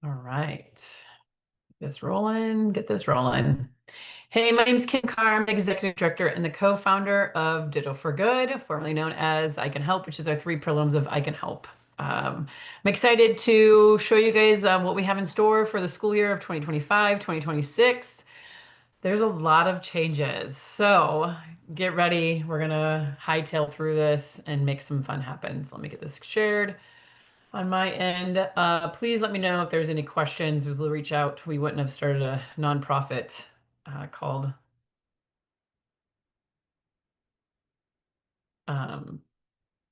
All right. Get this rolling. Hey, my name's Kim Carr. I'm the executive director and the co-founder of Digital for Good, formerly known as I Can Help, which is our three pillars of I Can Help. I'm excited to show you guys what we have in store for the school year of 2025, 2026. There's a lot of changes. So get ready. We're gonna hightail through this and make some fun happen. So let me get this shared on my end. Please let me know if there's any questions. We'll reach out. We wouldn't have started a nonprofit called um,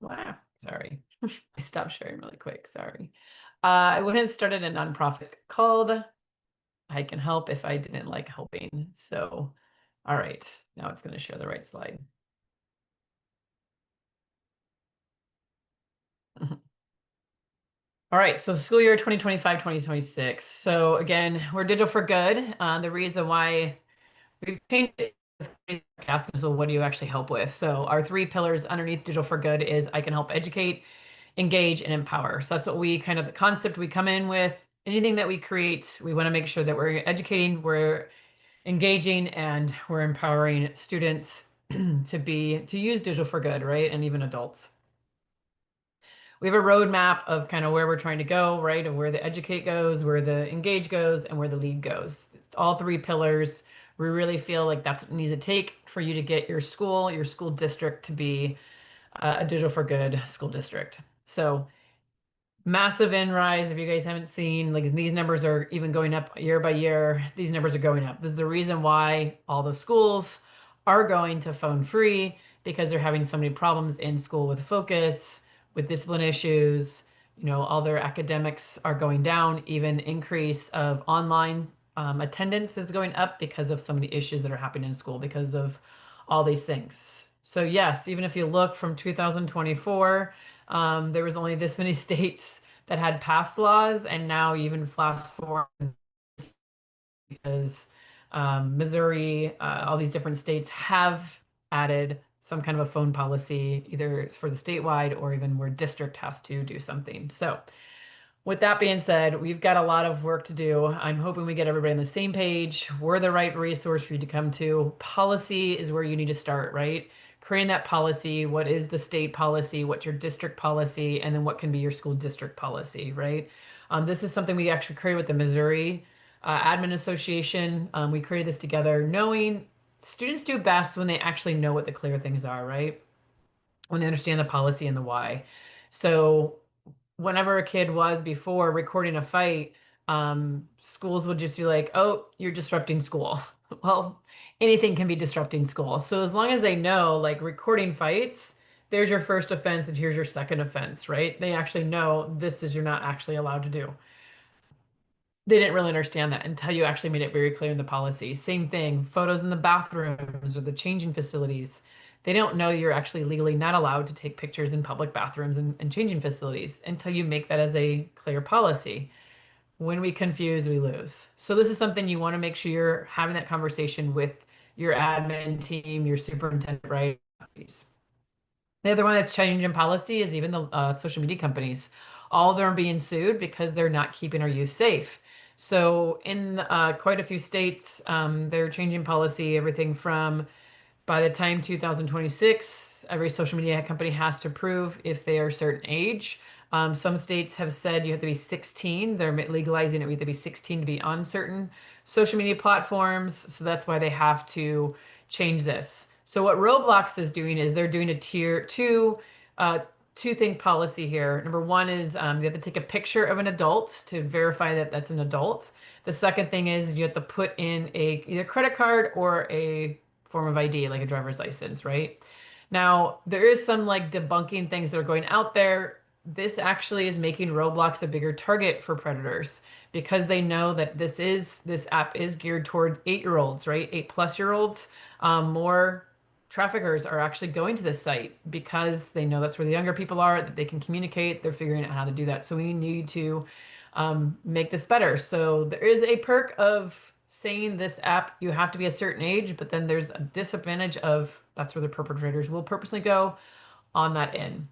wow, sorry. I stopped sharing really quick. Sorry. I wouldn't have started a nonprofit called I Can Help if I didn't like helping. So, all right, now it's going to show the right slide. All right, so school year 2025, 2026. So again, we're Digital for Good. The reason why we've changed it is asking, so what do you actually help with? So our three pillars underneath Digital for Good is I can help educate, engage, and empower. So that's what we kind of the concept we come in with. Anything that we create, we want to make sure that we're educating, we're engaging, and we're empowering students to use digital for good, right? And even adults. We have a roadmap of kind of where we're trying to go, right? Of where the educate goes, where the engage goes, and where the lead goes. All three pillars, we really feel like that's what it needs to take for you to get your school district to be a digital for good school district. So massive in rise. If you guys haven't seen, like these numbers are even going up year by year. These numbers are going up. This is the reason why all the schools are going to phone free because they're having so many problems in school with focus, with discipline issues. All their academics are going down. Even increase of online attendance is going up because of so many issues that are happening in school because of all these things. So yes, even if you look from 2024, there was only this many states that had passed laws, and now even fast forward because Missouri, all these different states have added some kind of a phone policy, either it's for the statewide or even where district has to do something. So with that being said, we've got a lot of work to do. I'm hoping we get everybody on the same page. We're the right resource for you to come to. Policy is where you need to start, right? Creating that policy. What is the state policy? What's your district policy? And then what can be your school district policy, right? This is something we actually created with the Missouri Admin Association. We created this together, knowing students do best when they actually know what the clear things are, right? When they understand the policy and the why. So whenever a kid was before recording a fight, schools would just be like, oh, you're disrupting school. Well, anything can be disrupting school. So as long as they know, like recording fights, there's your first offense and here's your second offense, right? They actually know this is you're not actually allowed to do. They didn't really understand that until you actually made it very clear in the policy. Same thing, photos in the bathrooms or the changing facilities. They don't know you're actually legally not allowed to take pictures in public bathrooms and changing facilities until you make that as a clear policy. When we confuse, we lose. So this is something you want to make sure you're having that conversation with your admin team, your superintendent, right? The other one that's changing policy is even the social media companies. All of them are being sued because they're not keeping our youth safe. So in quite a few states, they're changing policy, everything from by the time 2026, every social media company has to prove if they are a certain age. Some states have said you have to be 16. They're legalizing it. We have to be 16 to be on certain social media platforms. So that's why they have to change this. So what Roblox is doing is they're doing a tier two thing policy here. Number one is you have to take a picture of an adult to verify that that's an adult. The second thing is you have to put in a either credit card or a form of ID, like a driver's license, right? Now, there is some like debunking things that are going out there. This actually is making Roblox a bigger target for predators because they know that this app is geared toward 8-year-olds, right? 8+ year olds. More traffickers are actually going to this site because they know that's where the younger people are, that they can communicate. They're figuring out how to do that. So we need to make this better. So there is a perk of saying this app, you have to be a certain age, but then there's a disadvantage of that's where the perpetrators will purposely go on that end.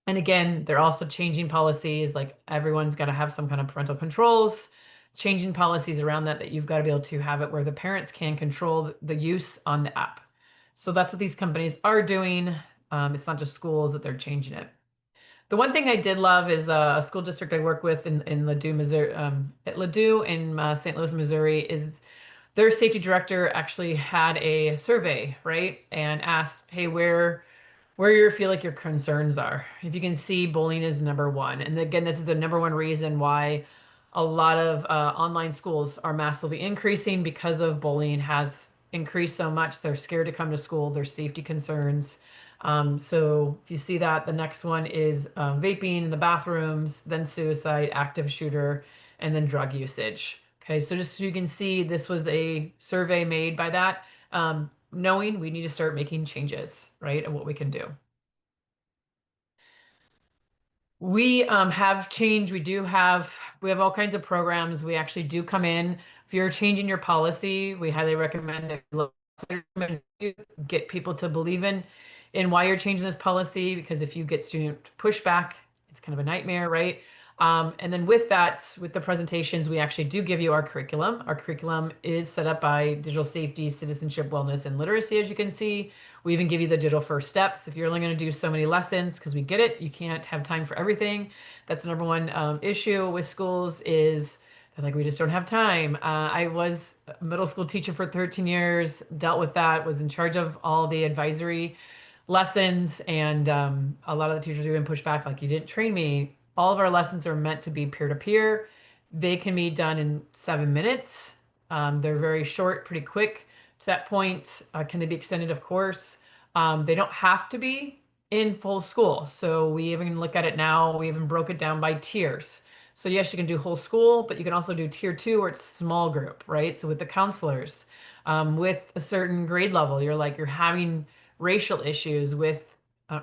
And again, they're also changing policies, like everyone's got to have some kind of parental controls, changing policies around that, that you've got to be able to have it where the parents can control the use on the app. So that's what these companies are doing. It's not just schools that they're changing it. The one thing I did love is a school district I work with in Ladue, Missouri, at Ladue in St. Louis, Missouri, is their safety director actually had a survey, right? And asked, hey, where you feel like your concerns are. If you can see, bullying is number one. And again, this is the number one reason why a lot of online schools are massively increasing because of bullying has increased so much. They're scared to come to school. There's safety concerns. So if you see that, the next one is vaping in the bathrooms, then suicide, active shooter, and then drug usage. Okay, so just so you can see, this was a survey made by that. Knowing we need to start making changes, right, and what we can do. We have changed. We have all kinds of programs. We actually do come in. If you're changing your policy, we highly recommend that you get people to believe in why you're changing this policy, because if you get student pushback, it's kind of a nightmare, right? And then with that, with the presentations, we actually do give you our curriculum. Our curriculum is set up by digital safety, citizenship, wellness, and literacy, as you can see. We even give you the digital first steps. If you're only going to do so many lessons, because we get it, you can't have time for everything. That's the number one issue with schools is they're like, we just don't have time. I was a middle school teacher for 13 years, dealt with that, was in charge of all the advisory lessons, and a lot of the teachers even push back, like, you didn't train me. All of our lessons are meant to be peer to peer. They can be done in 7 minutes. They're very short, pretty quick to that point. Can they be extended? Of course. They don't have to be in full school. So we even look at it now, we even broke it down by tiers. So yes, you can do whole school, but you can also do tier two where it's small group, right? So with the counselors, with a certain grade level, you're having racial issues with,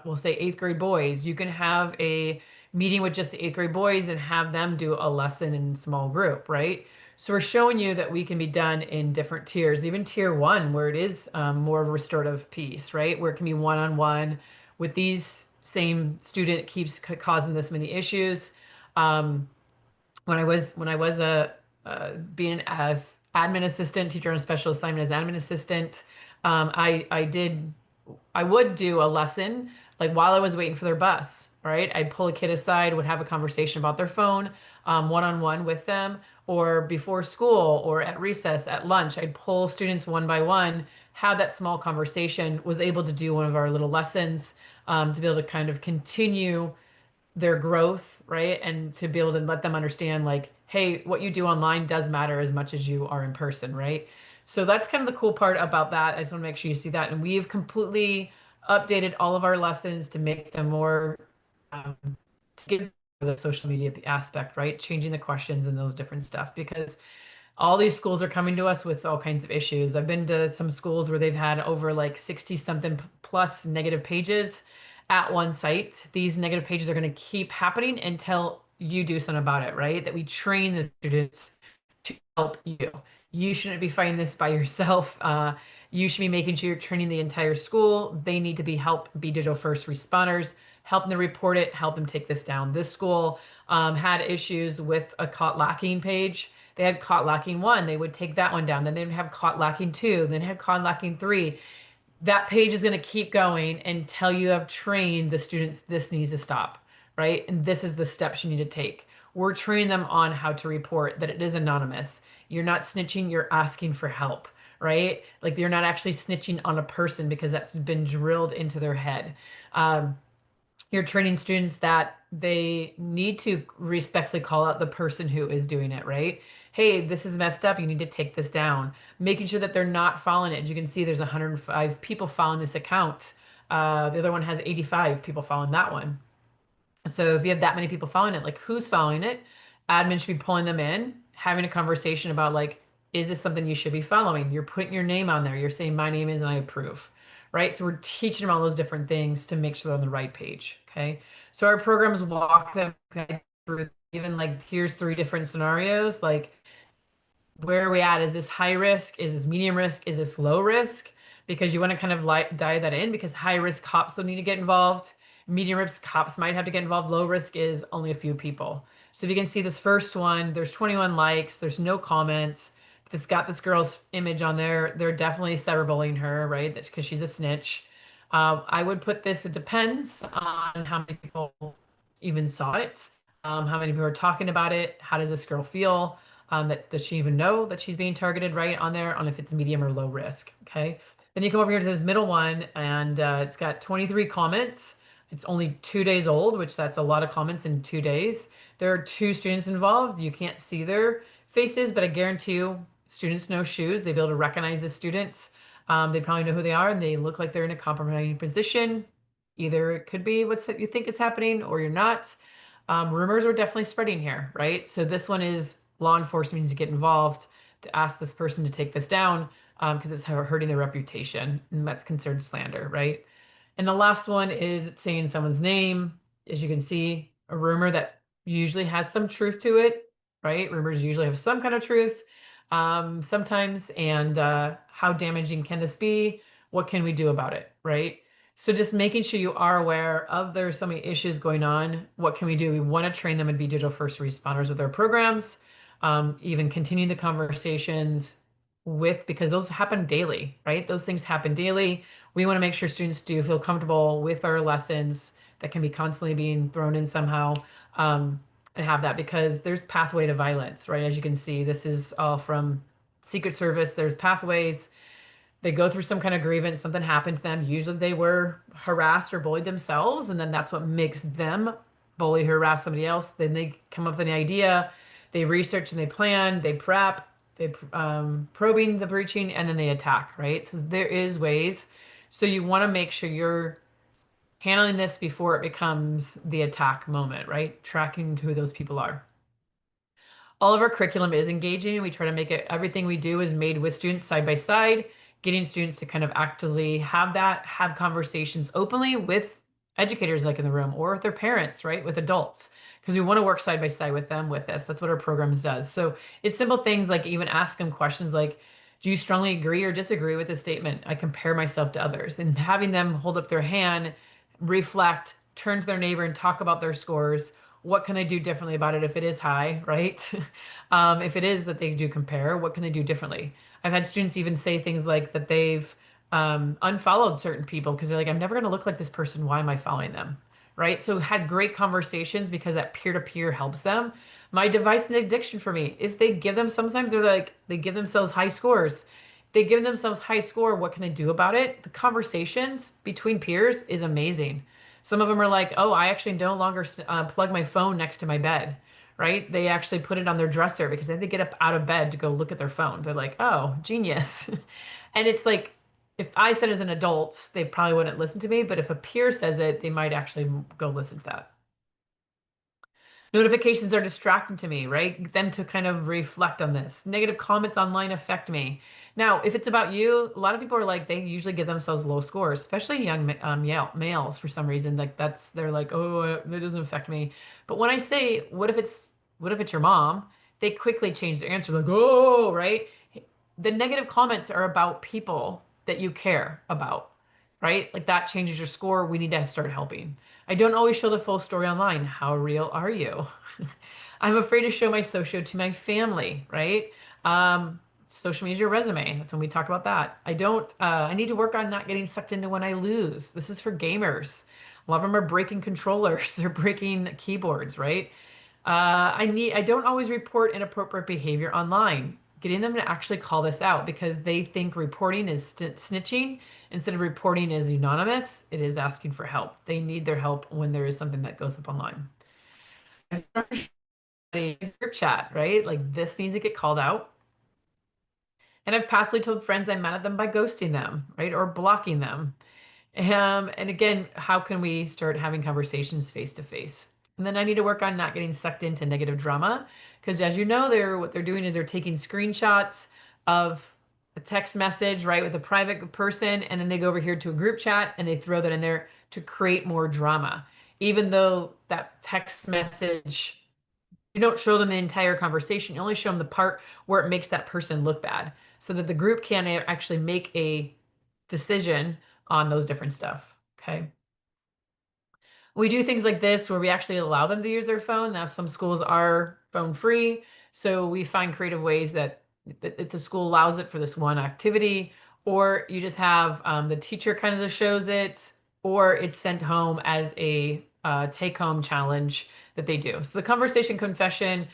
we'll say eighth grade boys. You can have a meeting with just the eighth grade boys and have them do a lesson in small group, right? So we're showing you that we can be done in different tiers, even tier one, where it is more of a restorative piece, right? Where it can be one-on-one with these same student keeps causing this many issues. Um, when I was being an admin assistant, teacher on a special assignment as admin assistant, I would do a lesson like while I was waiting for their bus, right? I'd pull a kid aside, would have a conversation about their phone, one-on-one with them, or before school or at recess, at lunch. I'd pull students one by one, have that small conversation, was able to do one of our little lessons to be able to kind of continue their growth, right? And to be able to let them understand, like, hey, what you do online does matter as much as you are in person, right? So that's kind of the cool part about that. I just want to make sure you see that. And we've completely updated all of our lessons to make them more, to get the social media aspect, right? Changing the questions and those different stuff, because all these schools are coming to us with all kinds of issues. I've been to some schools where they've had over like 60 something plus negative pages at one site. These negative pages are going to keep happening until you do something about it, right? That we train the students to help you. You shouldn't be fighting this by yourself. You should be making sure you're training the entire school. They need to be be digital first responders, help them report it, help them take this down. This school had issues with a caught lacking page. They had caught lacking one, they would take that one down. Then they'd have caught lacking two, then had caught lacking three. That page is going to keep going until you have trained the students, this needs to stop, right? And this is the steps you need to take. We're training them on how to report, that it is anonymous. You're not snitching, you're asking for help, right? Like, you're not actually snitching on a person because that's been drilled into their head. You're training students that they need to respectfully call out the person who is doing it, right? Hey, this is messed up. You need to take this down. Making sure that they're not following it. As you can see, there's 105 people following this account. The other one has 85 people following that one. So if you have that many people following it, like, who's following it? Admin should be pulling them in, having a conversation about, like, is this something you should be following? You're putting your name on there. You're saying my name is and I approve, right? So we're teaching them all those different things to make sure they're on the right page. Okay. So our programs walk them through, even like, here's three different scenarios. Like, where are we at? Is this high risk? Is this medium risk? Is this low risk? Because you want to kind of like dive that in, because high risk cops don't need to get involved. Medium risk, cops might have to get involved. Low risk is only a few people. So if you can see this first one, there's 21 likes, there's no comments. It's got this girl's image on there. They're definitely cyberbullying her, right? That's because she's a snitch. I would put this, it depends on how many people even saw it, how many people are talking about it, how does this girl feel, that does she even know that she's being targeted right on there, on if it's medium or low risk, okay? Then you come over here to this middle one, and it's got 23 comments. It's only 2 days old, which that's a lot of comments in 2 days. There are two students involved. You can't see their faces, but I guarantee you, students know shoes. They'll be able to recognize the students. They probably know who they are, and they look like they're in a compromising position. Either it could be what's you think is happening, or you're not. Rumors are definitely spreading here, right? So this one is law enforcement needs to get involved to ask this person to take this down because it's hurting their reputation, and that's considered slander, right? And the last one is it's saying someone's name. As you can see, a rumor that usually has some truth to it, right? Rumors usually have some kind of truth sometimes. And how damaging can this be? What can we do about it, right? So just making sure you are aware of there's so many issues going on. What can we do? We want to train them and be digital first responders with our programs, even continue the conversations with, because those happen daily, right? Those things happen daily. We want to make sure students do feel comfortable with our lessons that can be constantly being thrown in somehow, and have that, because there's pathway to violence, right? As you can see, this is all from Secret Service. There's pathways. They go through some kind of grievance, something happened to them. Usually they were harassed or bullied themselves, and then that's what makes them bully, harass somebody else. Then they come up with an idea, they research and they plan, they prep, they probing the breaching, and then they attack, right? So there is ways. So you want to make sure you're handling this before it becomes the attack moment, right? Tracking who those people are. All of our curriculum is engaging. We try to make it, everything we do is made with students side by side, getting students to kind of actively have that, have conversations openly with educators like in the room, or with their parents, right? With adults, because we want to work side by side with them with this. That's what our programs does. So it's simple things like even ask them questions like, do you strongly agree or disagree with this statement? I compare myself to others, and having them hold up their hand, reflect, turn to their neighbor and talk about their scores. What can they do differently about it if it is high, right? If it is that they do compare, what can they do differently? I've had students even say things like that they've unfollowed certain people because they're like, I'm never going to look like this person. Why am I following them? Right? So had great conversations because that peer-to-peer helps them. My device and addiction for me, if they give them, sometimes they're like, they give themselves high scores. They give themselves high score. What can they do about it? The conversations between peers is amazing. Some of them are like, oh, I actually no longer plug my phone next to my bed, right? They actually put it on their dresser because then they get up out of bed to go look at their phone. They're like, oh, genius. And it's like, if I said as an adult, they probably wouldn't listen to me, but if a peer says it, they might actually go listen to that. Notifications are distracting to me, right? Get them to kind of reflect on this. Negative comments online affect me. Now, if it's about you, a lot of people are like, they usually give themselves low scores, especially young males for some reason. Like that's, they're like, oh, that doesn't affect me. But when I say, what if it's your mom? They quickly change their answer, like, oh, right? The negative comments are about people that you care about, right? Like that changes your score. We need to start helping. I don't always show the full story online. How real are you? I'm afraid to show my socio to my family, right? Social media resume. That's when we talk about that. I need to work on not getting sucked into when I lose. This is for gamers. A lot of them are breaking controllers. They're breaking keyboards, right? I don't always report inappropriate behavior online. Getting them to actually call this out because they think reporting is snitching instead of reporting is anonymous. It is asking for help. They need their help when there is something that goes up online. Group chat, right? Like this needs to get called out. And I've passively told friends I'm mad at them by ghosting them, right? Or blocking them. And again, how can we start having conversations face to face? And then I need to work on not getting sucked into negative drama because as you know, what they're doing is they're taking screenshots of a text message, right, with a private person, and then they go over here to a group chat and they throw that in there to create more drama. Even though that text message, you don't show them the entire conversation, you only show them the part where it makes that person look bad so that the group can actually make a decision on those different stuff. Okay. We do things like this where we actually allow them to use their phone. Now, some schools are phone free, so we find creative ways that if the school allows it for this one activity, or you just have the teacher kind of just shows it, or it's sent home as a take-home challenge that they do. So the conversation confession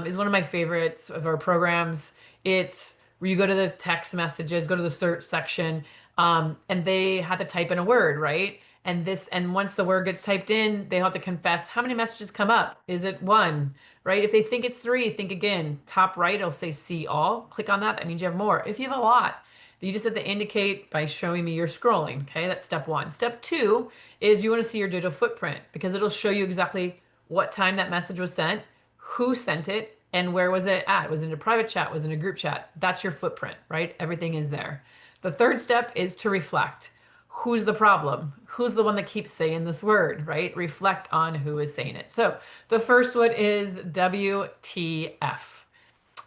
is one of my favorites of our programs. It's where you go to the text messages, go to the search section, and they have to type in a word, right? And once the word gets typed in, they have to confess how many messages come up. Is it one, right? If they think it's three, think again. Top right, it'll say see all. Click on that. That means you have more. If you have a lot, you just have to indicate by showing me you're scrolling. Okay, that's step one. Step two is you want to see your digital footprint because it'll show you exactly what time that message was sent, who sent it, and where was it at? Was it in a private chat? Was it in a group chat? That's your footprint, right? Everything is there. The third step is to reflect. Who's the problem? Who's the one that keeps saying this word, right? Reflect on who is saying it. So the first one is WTF.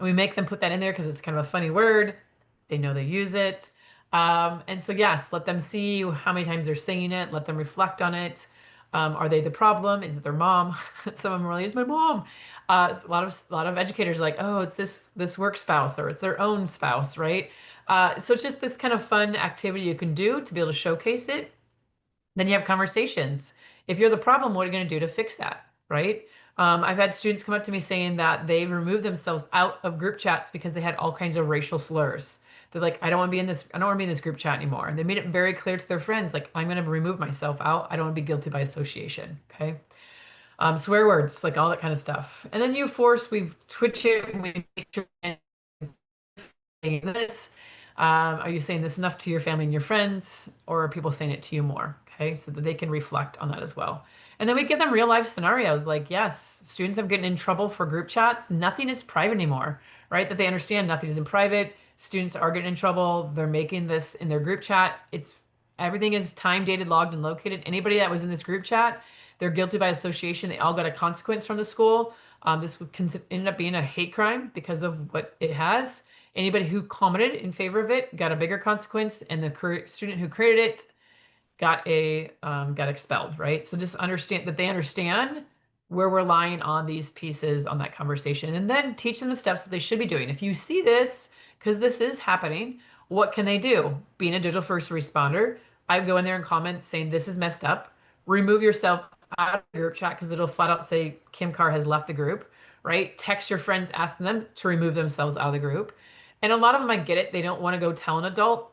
We make them put that in there because it's kind of a funny word. They know they use it. And so, yes, let them see how many times they're saying it. Let them reflect on it. Are they the problem? Is it their mom? Some of them are like, it's my mom. A lot of educators are like, oh, it's this work spouse or it's their own spouse, right? So it's just this kind of fun activity you can do to be able to showcase it. Then you have conversations. If you're the problem, what are you going to do to fix that? Right? I've had students come up to me saying that they've removed themselves out of group chats because they had all kinds of racial slurs. They're like, I don't want to be in this, I don't want to be in this group chat anymore. And they made it very clear to their friends, like, I'm going to remove myself out. I don't want to be guilty by association. Okay. Swear words, like all that kind of stuff. And then you force, we twitch it, and we make sure saying this? Are you saying this enough to your family and your friends, or are people saying it to you more? Okay, so that they can reflect on that as well. And then we give them real life scenarios like, yes, students have gotten in trouble for group chats. Nothing is private anymore, right? That they understand nothing is in private. Students are getting in trouble. They're making this in their group chat. It's everything is time dated, logged, and located. Anybody that was in this group chat, they're guilty by association. They all got a consequence from the school. This would end up being a hate crime because of what it has. Anybody who commented in favor of it got a bigger consequence, and the student who created it got expelled, right? So just understand that they understand where we're relying on these pieces on that conversation, and then teach them the steps that they should be doing. If you see this, because this is happening, what can they do? Being a digital first responder, I go in there and comment saying this is messed up. Remove yourself out of the group chat because it'll flat out say Kim Carr has left the group, right? Text your friends asking them to remove themselves out of the group. And a lot of them, I get it. They don't want to go tell an adult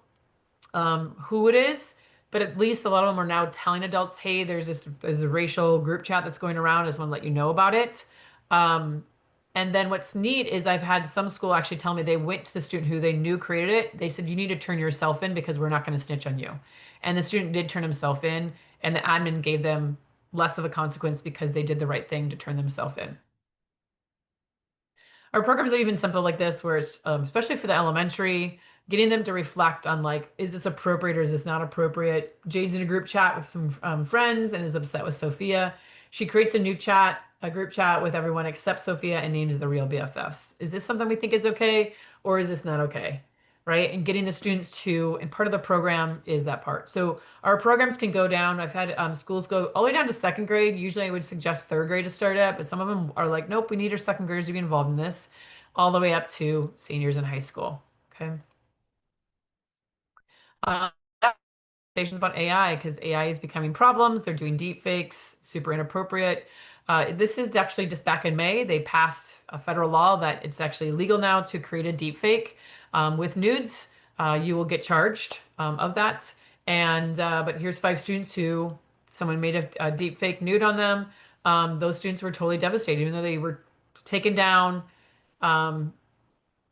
who it is, but at least a lot of them are now telling adults, hey, there's a racial group chat that's going around. I just want to let you know about it. Um, and then what's neat is I've had some school actually tell me they went to the student who they knew created it. They said, you need to turn yourself in because we're not going to snitch on you. And the student did turn himself in, and the admin gave them less of a consequence because they did the right thing to turn themselves in. Our programs are even simple like this, where it's especially for the elementary, getting them to reflect on like, is this appropriate or is this not appropriate? Jade's in a group chat with some friends and is upset with Sophia. She creates a new chat, a group chat with everyone except Sophia and names the real BFFs. Is this something we think is okay or is this not okay? Right? And getting the students to, and part of the program is that part. So our programs can go down. I've had schools go all the way down to second grade. Usually I would suggest third grade to start at, but some of them are like, nope, we need our second graders to be involved in this, all the way up to seniors in high school. Okay. Uh, Conversations about AI because AI is becoming problems. They're doing deep fakes, super inappropriate. This is actually just back in May. They passed a federal law that it's actually legal now to create a deep fake with nudes. You will get charged of that. And but here's five students who someone made a deep fake nude on them. Those students were totally devastated, even though they were taken down. Um,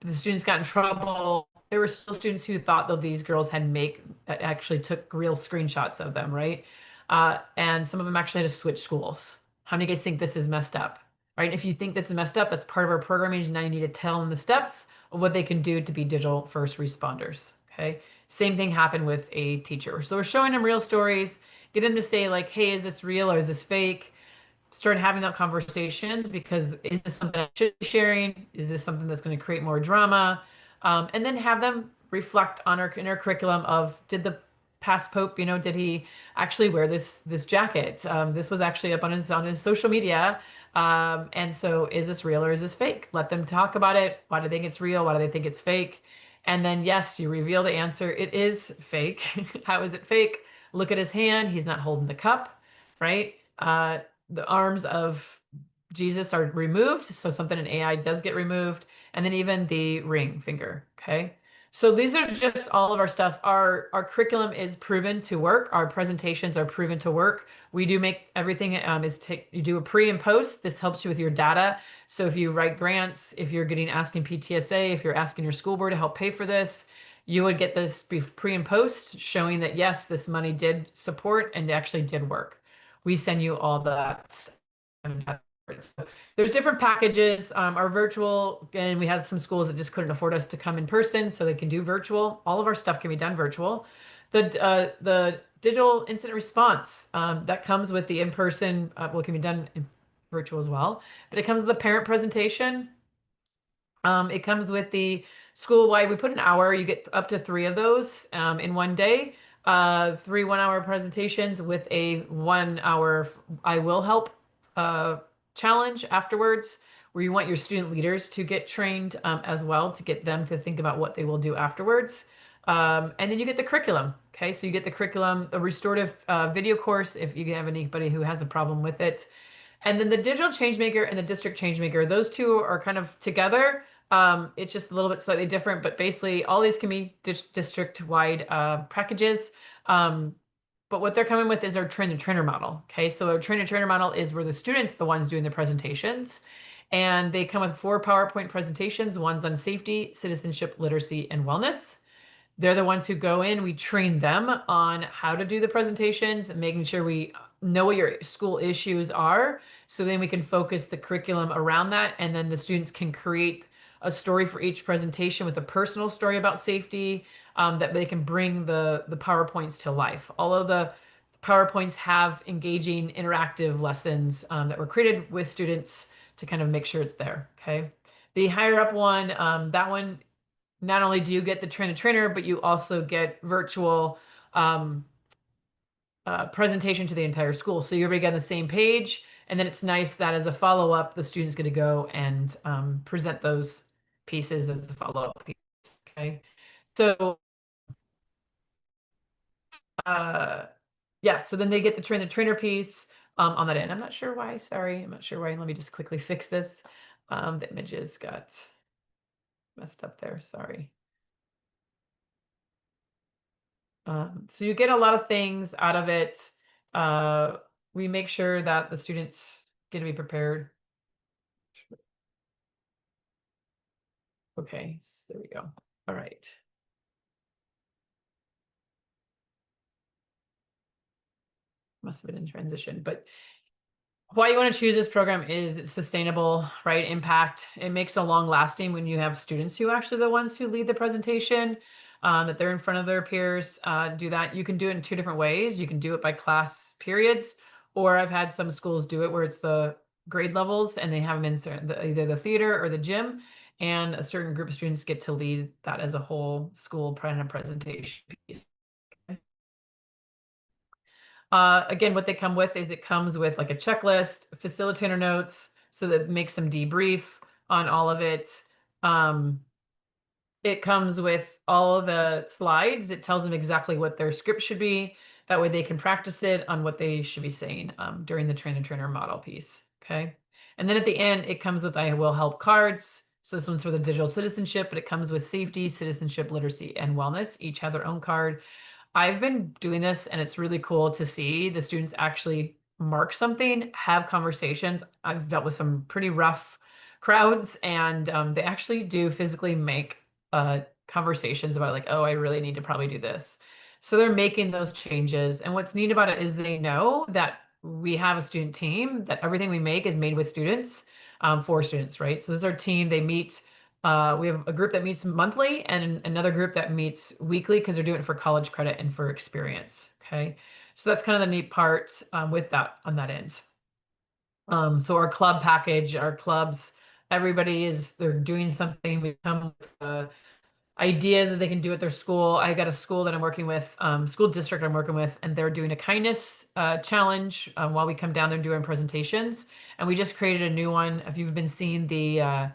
the students got in trouble. There were still students who thought that these girls had make that actually took real screenshots of them, right? And some of them actually had to switch schools. How many of you guys think this is messed up? Right? If you think this is messed up, that's part of our programming. Now you need to tell them the steps of what they can do to be digital first responders. Okay. Same thing happened with a teacher. So we're showing them real stories, get them to say like, hey, is this real or is this fake? Start having that conversations because is this something I should be sharing? Is this something that's going to create more drama? And then have them reflect on our in our curriculum of past pope, did he actually wear this jacket? This was actually up on his social media. And so is this real or is this fake? Let them talk about it. Why do they think it's real? Why do they think it's fake? And then yes, you reveal the answer. It is fake. How is it fake? Look at his hand. He's not holding the cup, right? The arms of Jesus are removed, so something in AI does get removed, and then even the ring finger. Okay. So these are just all of our stuff. Our curriculum is proven to work. Our presentations are proven to work. We do make everything is take you do a pre and post. This helps you with your data. So if you write grants, if you're getting asking PTSA, if you're asking your school board to help pay for this, you would get this pre and post showing that yes, this money did support and actually did work. We send you all that. So there's different packages. Our virtual, and we had some schools that just couldn't afford us to come in person, so they can do virtual. All of our stuff can be done virtual. The digital incident response that comes with the in-person, well, can be done in virtual as well, but it comes with the parent presentation. It comes with the school-wide. We put an hour. You get up to three of those in one day. Three 1 hour presentations with a 1 hour I will help uh, challenge afterwards, where you want your student leaders to get trained as well to get them to think about what they will do afterwards. And then you get the curriculum. Okay, so you get the curriculum, a restorative video course if you have anybody who has a problem with it. And then the digital changemaker and the district changemaker, those two are kind of together. It's just a little bit slightly different, but basically all these can be district-wide packages. Um, but what they're coming with is our train-the-trainer model. Okay, so our train-the-trainer model is where the students are the ones doing the presentations. And they come with 4 PowerPoint presentations. One's on safety, citizenship, literacy, and wellness. They're the ones who go in. We train them on how to do the presentations and making sure we know what your school issues are. So then we can focus the curriculum around that. And then the students can create a story for each presentation with a personal story about safety that they can bring the PowerPoints to life. All of the PowerPoints have engaging interactive lessons that were created with students to kind of make sure it's there. Okay. The higher up one, that one not only do you get the trainer, but you also get virtual um, presentation to the entire school. So you're on the same page. And then it's nice that as a follow-up, the student's going to go and present those pieces as a follow-up piece. Okay. So uh, yeah, so then they get the trainer piece on that end. I'm not sure why. Sorry. I'm not sure why. Let me just quickly fix this. The images got messed up there. Sorry. So you get a lot of things out of it. Uh, we make sure that the students get to be prepared. Okay, so there we go. All right. Must have been in transition, but why you want to choose this program is it's sustainable, right? Impact. It makes it long lasting when you have students who are actually the ones who lead the presentation, that they're in front of their peers, do that. You can do it in two different ways. You can do it by class periods, or I've had some schools do it where it's the grade levels and they have them in either the theater or the gym, and a certain group of students get to lead that as a whole school presentation piece. Again, what they come with is it comes with like a checklist, facilitator notes, so that makes them debrief on all of it. Um, it comes with all of the slides. It tells them exactly what their script should be. That way they can practice it on what they should be saying during the trainer model piece. Okay. And then at the end, it comes with I will help cards. So this one's for the digital citizenship, but it comes with safety, citizenship, literacy, and wellness. Each have their own card. I've been doing this and it's really cool to see the students actually mark something, have conversations. I've dealt with some pretty rough crowds and they actually do physically make conversations about like, oh, I really need to probably do this. So they're making those changes. And what's neat about it is they know that we have a student team, that everything we make is made with students, for students, right? So this is our team. They meet we have a group that meets monthly and another group that meets weekly because they're doing it for college credit and for experience. Okay. So that's kind of the neat part with that on that end. So our club package, our clubs, everybody they're doing something. We come with ideas that they can do at their school. I got a school that I'm working with, school district I'm working with, and they're doing a kindness challenge while we come down there and doing presentations. And we just created a new one. If you've been seeing the I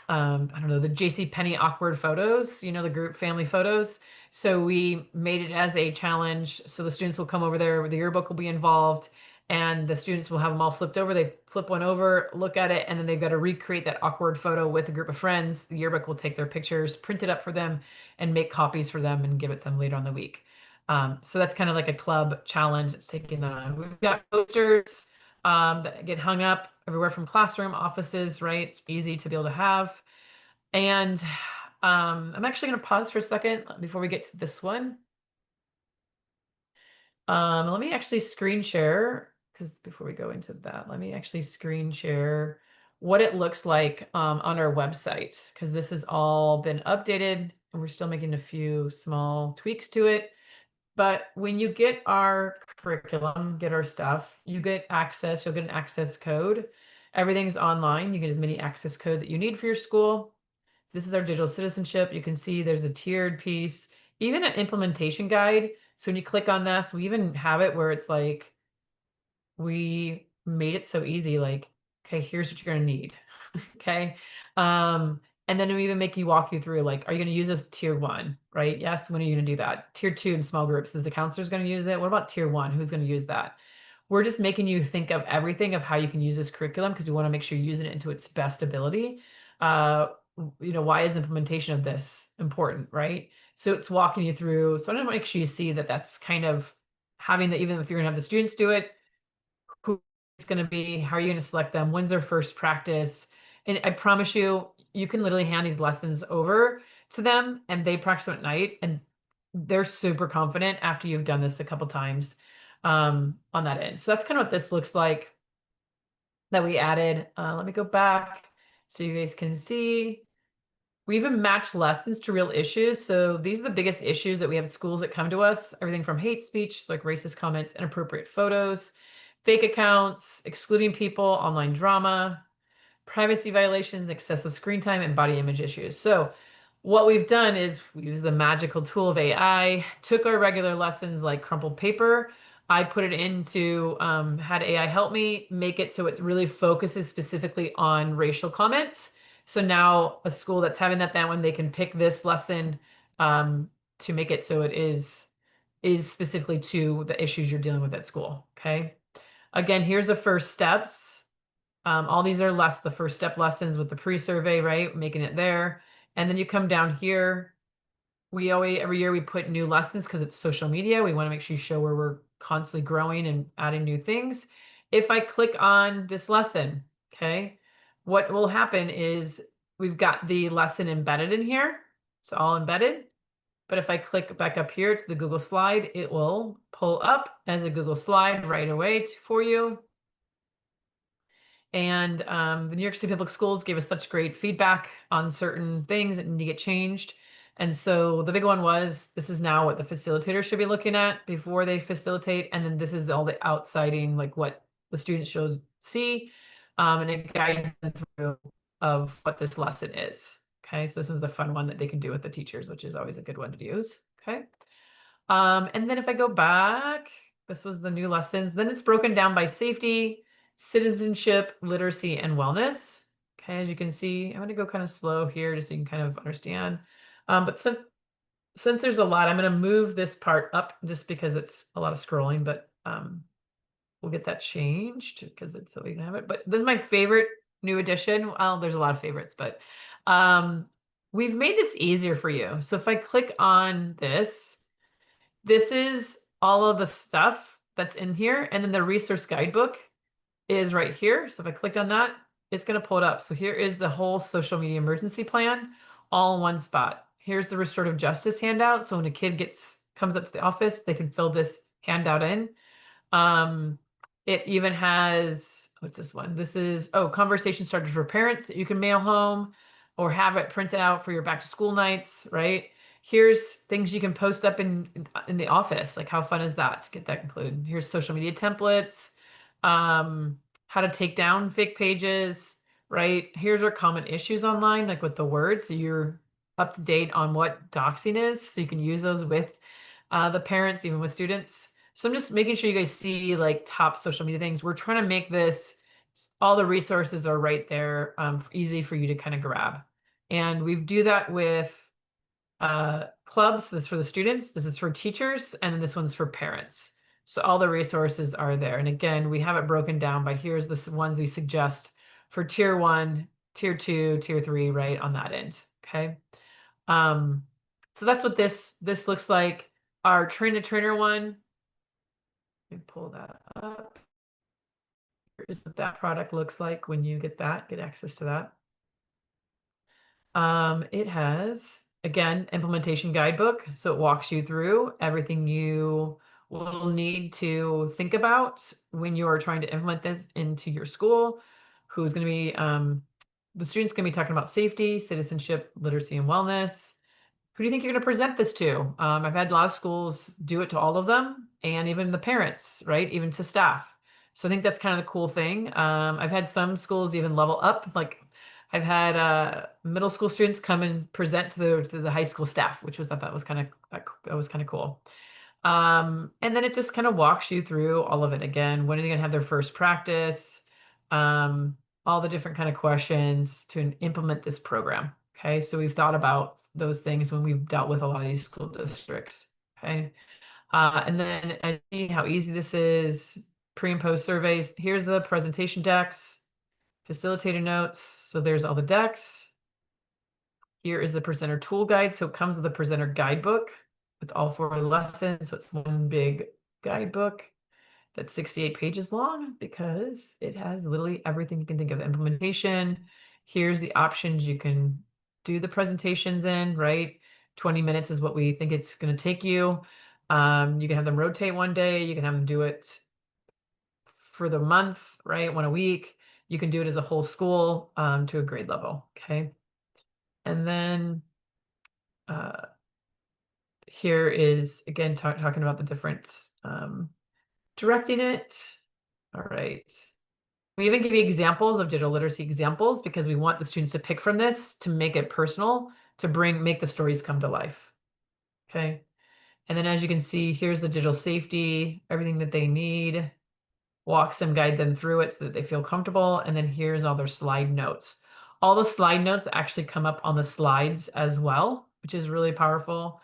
don't know, the JC Penney awkward photos, the group family photos. So we made it as a challenge. So the students will come over there, the yearbook will be involved, and the students will have them all flipped over. They flip one over, look at it, and then they've got to recreate that awkward photo with a group of friends. The yearbook will take their pictures, print it up for them, and make copies for them and give it to them later on the week. So that's kind of like a club challenge that's taking that on. We've got posters that get hung up everywhere from classroom, offices, right? It's easy to be able to have. And I'm actually going to pause for a second before we get to this one. Let me actually screen share, because before we go into that, let me actually screen share what it looks like on our website, because this has all been updated and we're still making a few small tweaks to it. But when you get our curriculum, get our stuff, you get access, you'll get an access code. Everything's online. You get as many access code that you need for your school. This is our digital citizenship. You can see there's a tiered piece, even an implementation guide. So when you click on this, we even have it where it's like, we made it so easy, like, okay, here's what you're going to need. Okay. Um, and then we even make you walk you through, like, are you going to use this tier one, right? Yes. When are you going to do that? Tier two in small groups. Is the counselor's going to use it? What about tier one? Who's going to use that? We're just making you think of everything of how you can use this curriculum because we want to make sure you're using it into its best ability. Uh, why is implementation of this important, right? So it's walking you through. So I want to make sure you see that that's kind of having that, even if you're going to have the students do it, who it's going to be, how are you going to select them, when's their first practice. And I promise you, you can literally hand these lessons over to them and they practice them at night and they're super confident after you've done this a couple times on that end. So that's kind of what this looks like that we added. Let me go back so you guys can see. We even match lessons to real issues. So these are the biggest issues that we have schools that come to us. Everything from hate speech, like racist comments, inappropriate photos, fake accounts, excluding people, online drama, privacy violations, excessive screen time, and body image issues. So what we've done is we use the magical tool of AI, took our regular lessons like crumpled paper. I put it into, had AI help me make it so it really focuses specifically on racial comments. So now a school that's having that one, they can pick this lesson to make it so it is specifically to the issues you're dealing with at school. Okay. Again, here's the first steps. All these are the first step lessons with the pre-survey, right? Making it there. And then you come down here. Every year we put new lessons because it's social media. We want to make sure you show where we're constantly growing and adding new things. If I click on this lesson, okay, what will happen is we've got the lesson embedded in here. It's all embedded. But if I click back up here to the Google slide, it will pull up as a Google slide right away for you. And the New York City Public Schools gave us such great feedback on certain things that need to get changed. And so the big one was this is now what the facilitator should be looking at before they facilitate. And then this is all the outsiding, like what the students should see. And it guides them through of what this lesson is. Okay, so this is a fun one that they can do with the teachers, which is always a good one to use. Okay. And then if I go back, this was the new lessons. Then it's broken down by safety, citizenship, literacy, and wellness. Okay, as you can see, I'm going to go kind of slow here just so you can kind of understand. But since there's a lot, I'm going to move this part up just because it's a lot of scrolling, but we'll get that changed because it's so we can have it. But this is my favorite new addition. Well, there's a lot of favorites, but we've made this easier for you. So if I click on this is all of the stuff that's in here. And then the resource guidebook is right here. So if I clicked on that, it's going to pull it up. So here is the whole social media emergency plan all in one spot. Here's the restorative justice handout. So when a kid comes up to the office, they can fill this handout in. It even has, what's this one? This is, conversation starters for parents that you can mail home or have it printed out for your back to school nights, right? Here's things you can post up in the office. Like how fun is that to get that included? Here's social media templates, how to take down fake pages, right? Here's our common issues online, like with the words. So up to date on what doxing is, so you can use those with the parents, even with students. So I'm just making sure you guys see like top social media things. We're trying to make this, all the resources are right there, easy for you to kind of grab. And we do that with clubs. This is for the students, this is for teachers, and then this one's for parents. So all the resources are there. And again, we have it broken down by here's the ones we suggest for tier one, tier two, tier three, right on that end. Okay. Um, so that's what this looks like. Our train the trainer one, let me pull that up. Here's what that product looks like when you get access to that. It has, again, implementation guidebook. So it walks you through everything you will need to think about when you are trying to implement this into your school. Who's going to be, the students going to be talking about safety, citizenship, literacy, and wellness. Who do you think you're going to present this to? I've had a lot of schools do it to all of them and even the parents, right? Even to staff. So I think that's kind of the cool thing. I've had some schools even level up. Like I've had middle school students come and present to the high school staff, which was I thought was kind of that was kind of cool. And then it just kind of walks you through all of it again. When are they going to have their first practice? All the different kind of questions to implement this program. Okay, so we've thought about those things when we've dealt with a lot of these school districts. Okay, and then I see how easy this is. Pre and post surveys. Here's the presentation decks, facilitator notes. So there's all the decks. Here is the presenter tool guide. So it comes with a presenter guidebook with all 4 lessons. So it's one big guidebook that's 68 pages long because it has literally everything you can think of. Implementation. Here's the options you can do the presentations in, right? 20 minutes is what we think it's going to take you. You can have them rotate one day. You can have them do it for the month, right? One a week. You can do it as a whole school to a grade level. Okay. And then here is, again, talking about the different directing it. All right. We even give you examples of digital literacy examples because we want the students to pick from this to make it personal, to make the stories come to life. Okay. And then as you can see, here's the digital safety, everything that they need, walks them, guide them through it so that they feel comfortable. And then here's all their slide notes. All the slide notes actually come up on the slides as well, which is really powerful.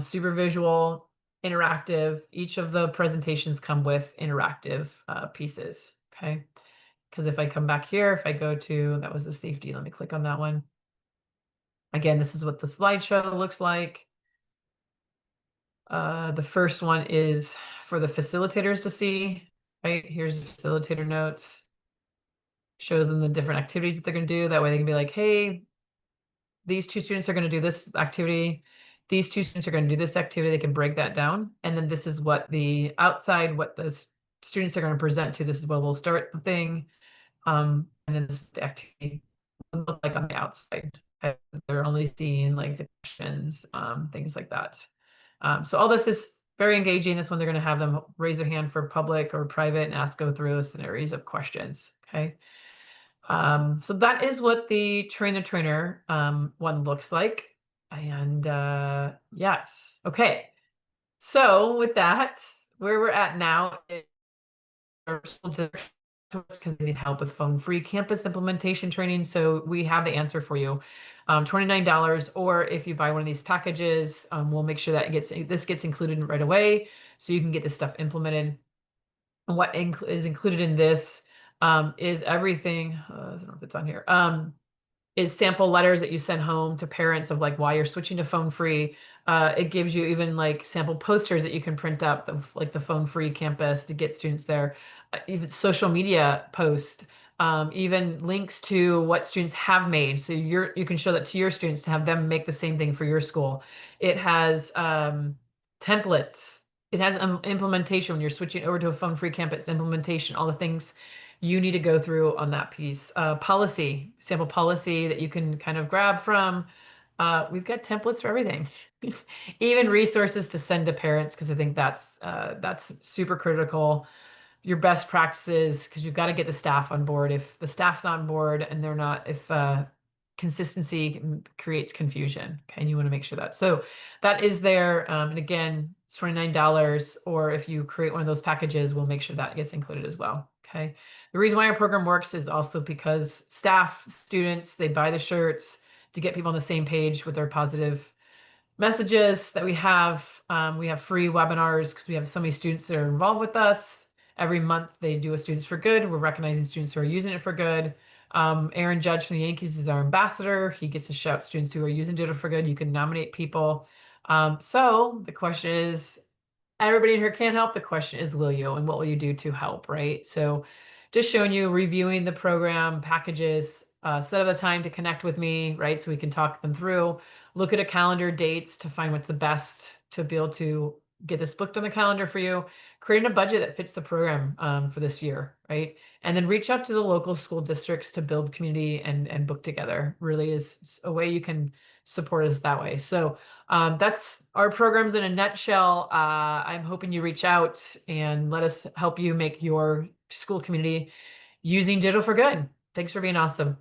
Super visual, interactive. Each of the presentations come with interactive pieces. Okay. Because if I come back here, if I go to, that was the safety, let me click on that one. Again, this is what the slideshow looks like. The first one is for the facilitators to see, right? Here's the facilitator notes. Shows them the different activities that they're going to do. That way they can be like, hey, these 2 students are going to do this activity. These 2 students are going to do this activity. They can break that down. And then this is what the outside, what the students are going to present to. This is where we'll start the thing. And then this is the activity would look like on the outside. They're only seeing like the questions, things like that. So all this is very engaging. This one, they're going to have them raise their hand for public or private and go through a series of questions. Okay. So that is what the train the trainer one looks like. And yes. Okay. So with that, where we're at now is because they need help with phone-free campus implementation training. So we have the answer for you. $29, or if you buy one of these packages, we'll make sure that this gets included right away so you can get this stuff implemented. And what is included in this is everything. I don't know if it's on here. Is sample letters that you send home to parents of like why you're switching to phone free. It gives you even like sample posters that you can print up of like the phone free campus to get students there. Even social media post, even links to what students have made. So you can show that to your students to have them make the same thing for your school. It has templates. It has implementation when you're switching over to a phone free campus implementation, all the things you need to go through on that piece. Policy, sample policy that you can kind of grab from. We've got templates for everything, even resources to send to parents, because I think that's super critical. Your best practices, because you've got to get the staff on board. If the staff's on board and they're not, if consistency creates confusion. Okay, and you want to make sure that. So that is there. And again, it's $29. Or if you create one of those packages, we'll make sure that gets included as well. Okay. The reason why our program works is also because staff, students, they buy the shirts to get people on the same page with their positive messages that we have. We have free webinars because we have so many students that are involved with us. Every month they do a Students for Good. We're recognizing students who are using it for good. Aaron Judge from the Yankees is our ambassador. He gets to shout students who are using Digital for Good. You can nominate people. So the question is, everybody in here can't help. The question is, will you? And what will you do to help, right? So just showing you, reviewing the program packages, set up a time to connect with me, right? So we can talk them through, look at a calendar dates to find what's the best to be able to get this booked on the calendar for you, creating a budget that fits the program for this year, right? And then reach out to the local school districts to build community and book together. Really is a way you can support us that way. So that's our programs in a nutshell. I'm hoping you reach out and let us help you make your school community using digital for good. Thanks for being awesome.